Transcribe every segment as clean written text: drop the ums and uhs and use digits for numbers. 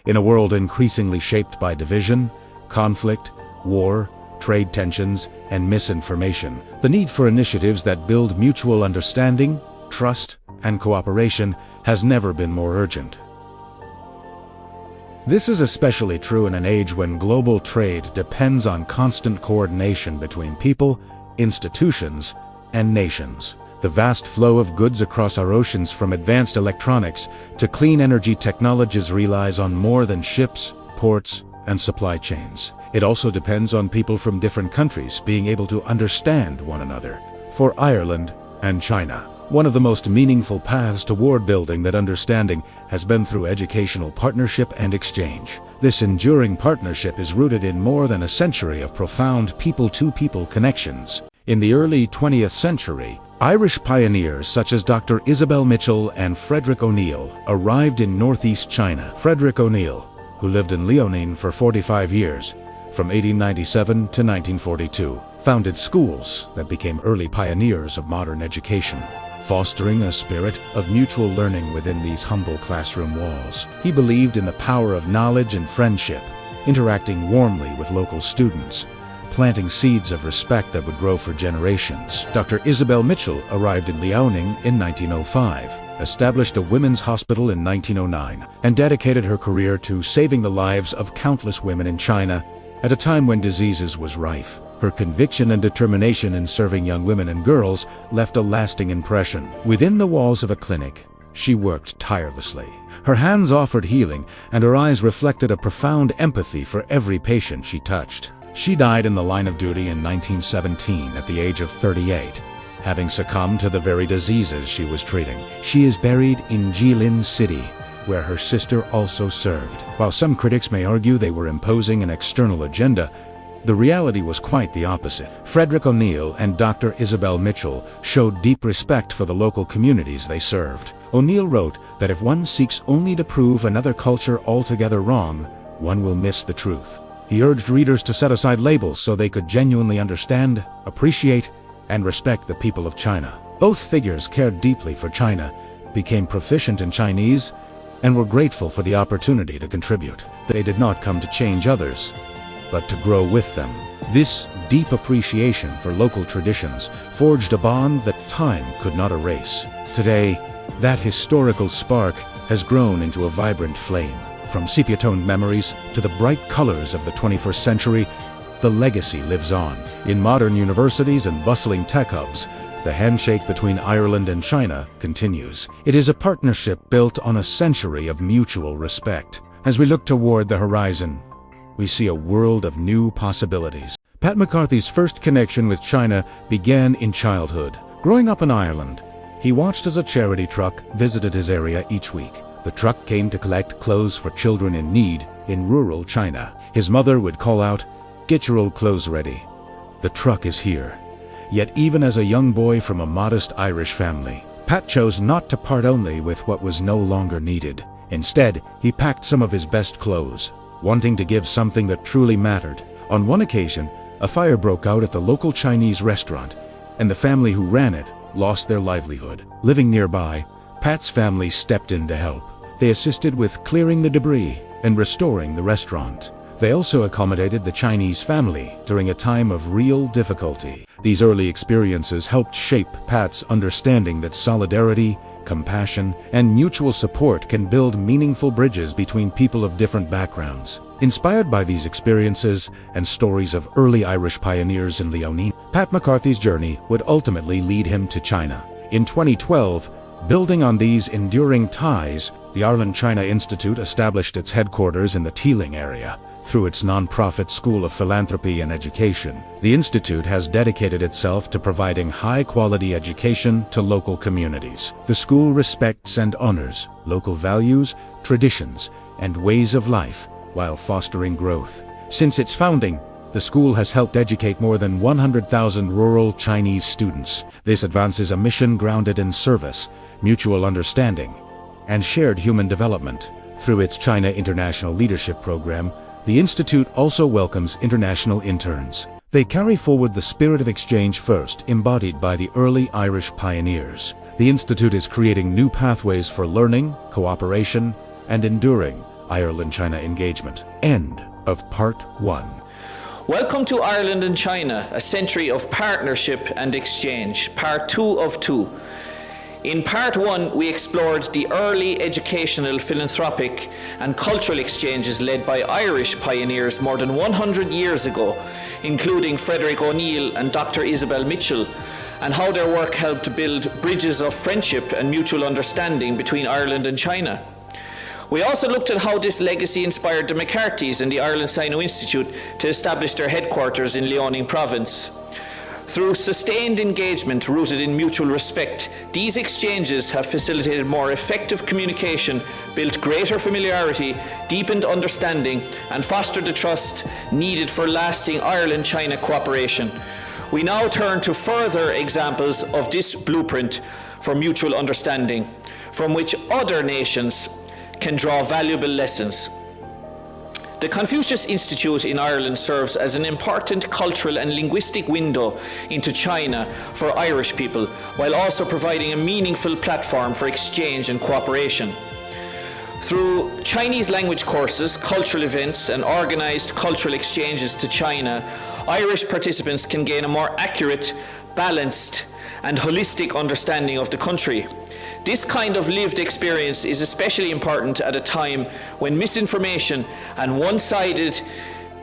In a world increasingly shaped by division, conflict, war, trade tensions, and misinformation, the need for initiatives that build mutual understanding, trust, and cooperation has never been more urgent. This is especially true in an age when global trade depends on constant coordination between people, institutions, and nations. The vast flow of goods across our oceans, from advanced electronics to clean energy technologies, relies on more than ships, ports, and supply chains. It also depends on people from different countries being able to understand one another. For Ireland and China, one of the most meaningful paths toward building that understanding has been through educational partnership and exchange. This enduring partnership is rooted in more than a century of profound people-to-people connections. In the early 20th century, Irish pioneers such as Dr. Isabel Mitchell and Frederick O'Neill arrived in northeast China. Frederick O'Neill, who lived in Liaoning for 45 years, from 1897 to 1942, founded schools that became early pioneers of modern education, fostering a spirit of mutual learning within these humble classroom walls. He believed in the power of knowledge and friendship, interacting warmly with local students, planting seeds of respect that would grow for generations. Dr. Isabel Mitchell arrived in Liaoning in 1905, established a women's hospital in 1909, and dedicated her career to saving the lives of countless women in China at a time when diseases was rife. Her conviction and determination in serving young women and girls left a lasting impression. Within the walls of a clinic, she worked tirelessly. Her hands offered healing, and her eyes reflected a profound empathy for every patient she touched. She died in the line of duty in 1917 at the age of 38, having succumbed to the very diseases she was treating. She is buried in Jilin City, where her sister also served. While some critics may argue they were imposing an external agenda, the reality was quite the opposite. Frederick O'Neill and Dr. Isabel Mitchell showed deep respect for the local communities they served. O'Neill wrote that if one seeks only to prove another culture altogether wrong, one will miss the truth. He urged readers to set aside labels so they could genuinely understand, appreciate, and respect the people of China. Both figures cared deeply for China, became proficient in Chinese, and were grateful for the opportunity to contribute. They did not come to change others, but to grow with them. This deep appreciation for local traditions forged a bond that time could not erase. Today, that historical spark has grown into a vibrant flame. From sepia-toned memories to the bright colors of the 21st century, the legacy lives on. In modern universities and bustling tech hubs, the handshake between Ireland and China continues. It is a partnership built on a century of mutual respect. As we look toward the horizon, we see a world of new possibilities. Pat McCarthy's first connection with China began in childhood. Growing up in Ireland, he watched as a charity truck visited his area each week. The truck came to collect clothes for children in need in rural China. His mother would call out, "Get your old clothes ready. The truck is here." Yet even as a young boy from a modest Irish family, Pat chose not to part only with what was no longer needed. Instead, he packed some of his best clothes, wanting to give something that truly mattered. On one occasion, a fire broke out at the local Chinese restaurant, and the family who ran it lost their livelihood. Living nearby, Pat's family stepped in to help. They assisted with clearing the debris and restoring the restaurant. They also accommodated the Chinese family during a time of real difficulty. These early experiences helped shape Pat's understanding that solidarity, compassion, and mutual support can build meaningful bridges between people of different backgrounds. Inspired by these experiences and stories of early Irish pioneers in Liaoning, Pat McCarthy's journey would ultimately lead him to China. In 2012, building on these enduring ties, the Ireland-China Institute established its headquarters in the Teeling area. Through its nonprofit School of Philanthropy and Education, the Institute has dedicated itself to providing high-quality education to local communities. The school respects and honors local values, traditions, and ways of life while fostering growth. Since its founding, the school has helped educate more than 100,000 rural Chinese students. This advances a mission grounded in service, mutual understanding, and shared human development. Through its China International Leadership Program, the Institute also welcomes international interns. They carry forward the spirit of exchange first, embodied by the early Irish pioneers. The Institute is creating new pathways for learning, cooperation, and enduring Ireland-China engagement. End of Part 1. Welcome to Ireland and China, a century of partnership and exchange, Part 2 of 2. In Part 1, we explored the early educational, philanthropic and cultural exchanges led by Irish pioneers more than 100 years ago, including Frederick O'Neill and Dr. Isabel Mitchell, and how their work helped to build bridges of friendship and mutual understanding between Ireland and China. We also looked at how this legacy inspired the McCarthys and the Ireland Sino Institute to establish their headquarters in Liaoning province. Through sustained engagement rooted in mutual respect, these exchanges have facilitated more effective communication, built greater familiarity, deepened understanding, and fostered the trust needed for lasting Ireland-China cooperation. We now turn to further examples of this blueprint for mutual understanding, from which other nations can draw valuable lessons. The Confucius Institute in Ireland serves as an important cultural and linguistic window into China for Irish people, while also providing a meaningful platform for exchange and cooperation. Through Chinese language courses, cultural events, and organized cultural exchanges to China, Irish participants can gain a more accurate, balanced, and holistic understanding of the country. This kind of lived experience is especially important at a time when misinformation and one-sided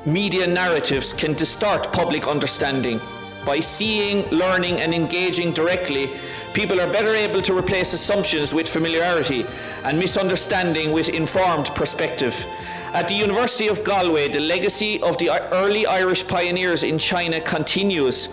media narratives can distort public understanding. By seeing, learning, and engaging directly, people are better able to replace assumptions with familiarity and misunderstanding with informed perspective. At the University of Galway, the legacy of the early Irish pioneers in China continues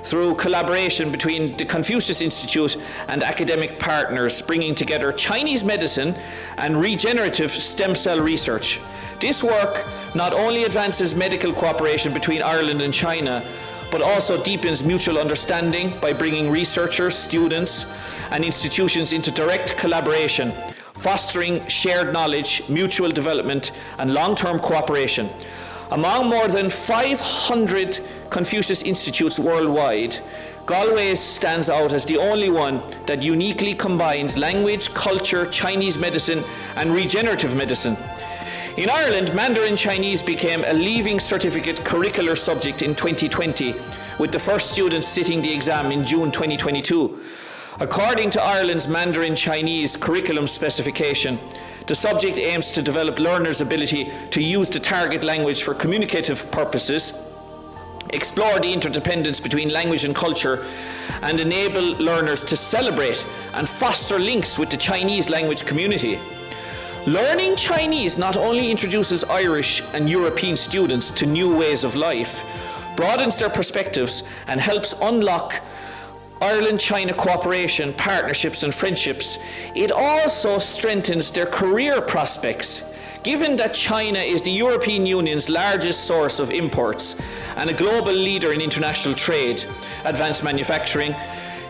through collaboration between the Confucius Institute and academic partners, bringing together Chinese medicine and regenerative stem cell research. This work not only advances medical cooperation between Ireland and China, but also deepens mutual understanding by bringing researchers, students, and institutions into direct collaboration, fostering shared knowledge, mutual development, and long-term cooperation. Among more than 500 Confucius Institutes worldwide, Galway stands out as the only one that uniquely combines language, culture, Chinese medicine, and regenerative medicine. In Ireland, Mandarin Chinese became a leaving certificate curricular subject in 2020, with the first students sitting the exam in June 2022. According to Ireland's Mandarin Chinese curriculum specification, the subject aims to develop learners' ability to use the target language for communicative purposes, explore the interdependence between language and culture, and enable learners to celebrate and foster links with the Chinese language community. Learning Chinese not only introduces Irish and European students to new ways of life, broadens their perspectives, and helps unlock Ireland-China cooperation, partnerships, and friendships, it also strengthens their career prospects. Given that China is the European Union's largest source of imports and a global leader in international trade, advanced manufacturing,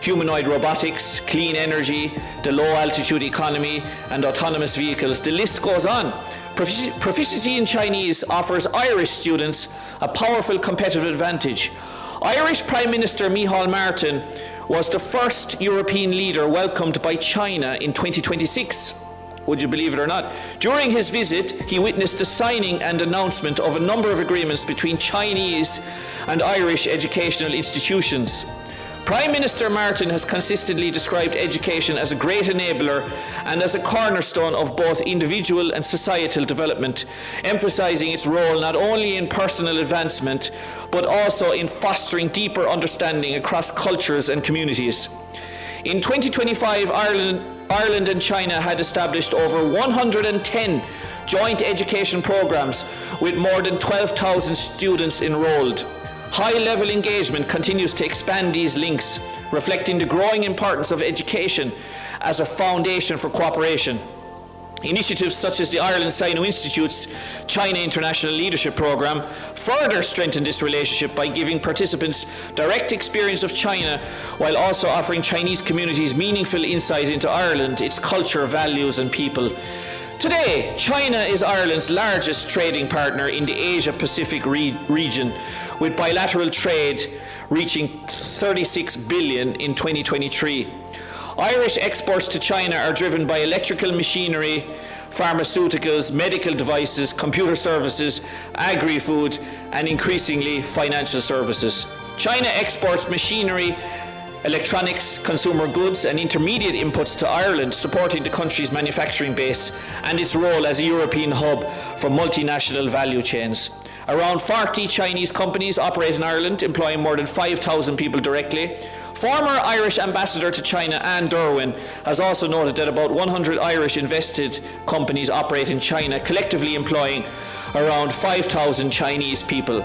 humanoid robotics, clean energy, the low-altitude economy, and autonomous vehicles, the list goes on. Proficiency in Chinese offers Irish students a powerful competitive advantage. Irish Prime Minister Micheál Martin was the first European leader welcomed by China in 2026. Would you believe it or not? During his visit, he witnessed the signing and announcement of a number of agreements between Chinese and Irish educational institutions. Prime Minister Martin has consistently described education as a great enabler and as a cornerstone of both individual and societal development, emphasizing its role not only in personal advancement, but also in fostering deeper understanding across cultures and communities. In 2025, Ireland and China had established over 110 joint education programs with more than 12,000 students enrolled. High-level engagement continues to expand these links, reflecting the growing importance of education as a foundation for cooperation. Initiatives such as the Ireland Sino Institute's China International Leadership Programme further strengthen this relationship by giving participants direct experience of China, while also offering Chinese communities meaningful insight into Ireland, its culture, values, and people. Today, China is Ireland's largest trading partner in the Asia-Pacific region, with bilateral trade reaching 36 billion in 2023. Irish exports to China are driven by electrical machinery, pharmaceuticals, medical devices, computer services, agri-food, and increasingly financial services. China exports machinery, electronics, consumer goods, and intermediate inputs to Ireland, supporting the country's manufacturing base and its role as a European hub for multinational value chains. Around 40 Chinese companies operate in Ireland, employing more than 5,000 people directly. Former Irish ambassador to China, Anne Derwin, has also noted that about 100 Irish invested companies operate in China, collectively employing around 5,000 Chinese people.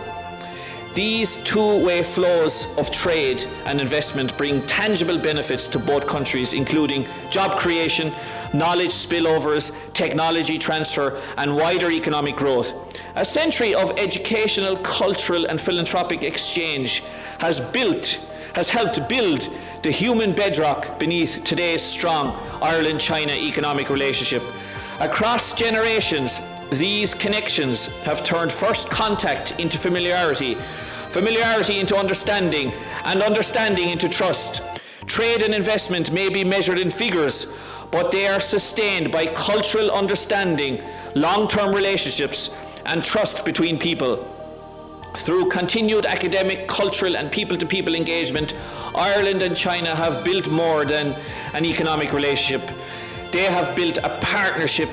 These two-way flows of trade and investment bring tangible benefits to both countries, including job creation, knowledge spillovers, technology transfer, and wider economic growth. A century of educational, cultural, and philanthropic exchange has helped build the human bedrock beneath today's strong Ireland-China economic relationship. Across generations, these connections have turned first contact into familiarity, familiarity into understanding, and understanding into trust. Trade and investment may be measured in figures, but they are sustained by cultural understanding, long-term relationships, and trust between people. Through continued academic, cultural, and people-to-people engagement, Ireland and China have built more than an economic relationship. They have built a partnership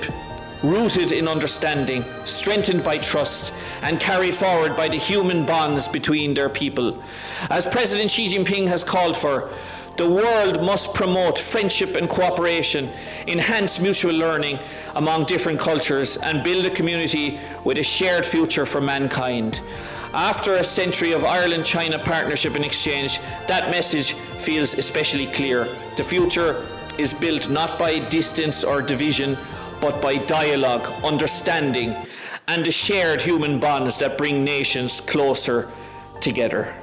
rooted in understanding, strengthened by trust, and carried forward by the human bonds between their people. As President Xi Jinping has called for, the world must promote friendship and cooperation, enhance mutual learning among different cultures, and build a community with a shared future for mankind. After a century of Ireland-China partnership and exchange, that message feels especially clear. The future is built not by distance or division, but by dialogue, understanding, and the shared human bonds that bring nations closer together.